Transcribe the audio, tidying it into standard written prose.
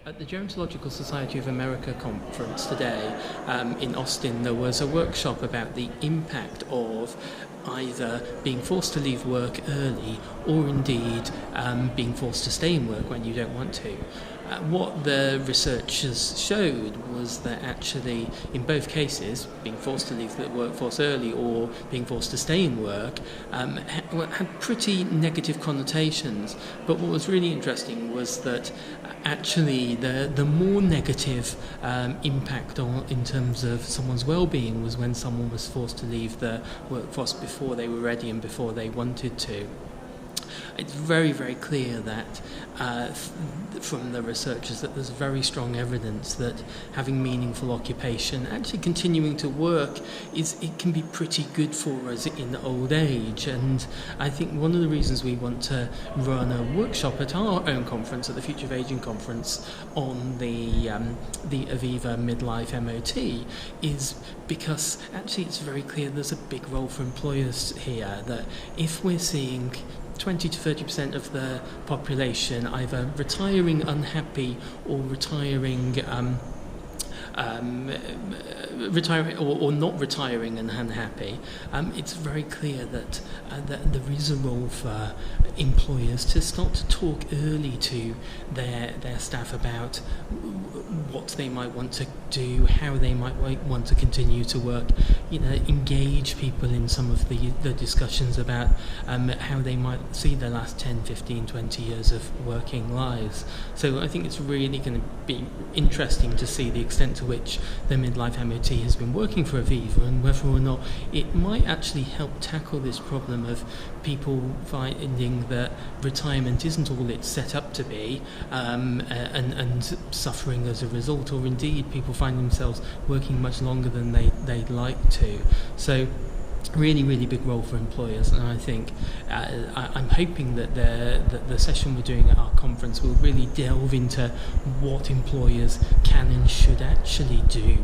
At the Gerontological Society of America conference today in Austin, there was a workshop about the impact of either being forced to leave work early or indeed being forced to stay in work when you don't want to. What the researchers showed was that actually in both cases, being forced to leave the workforce early or being forced to stay in work had pretty negative connotations. But what was really interesting was that actually the more negative impact in terms of someone's well-being was when someone was forced to leave the workforce before they were ready and before they wanted to. It's very, very clear that from the researchers that there's very strong evidence that having meaningful occupation, actually continuing to work, it can be pretty good for us in old age. And I think one of the reasons we want to run a workshop at our own conference, at the Future of Aging conference, on the Aviva Midlife MOT is because actually it's very clear there's a big role for employers here, that if we're seeing 20 to 30% of the population either retiring unhappy or retiring or not retiring and unhappy, it's very clear that there is a role for employers to start to talk early to their staff about what they might want to do, how they might want to continue to work, engage people in some of the discussions about how they might see their last 10, 15, 20 years of working lives. So I think it's really going to be interesting to see the extent to which the midlife MOT has been working for Aviva and whether or not it might actually help tackle this problem of people finding that retirement isn't all it's set up to be and suffering as a result, or indeed people find themselves working much longer than they'd like to. So really, really big role for employers, and I think I'm hoping that the session we're doing at our conference will really delve into what employers can and should actually do.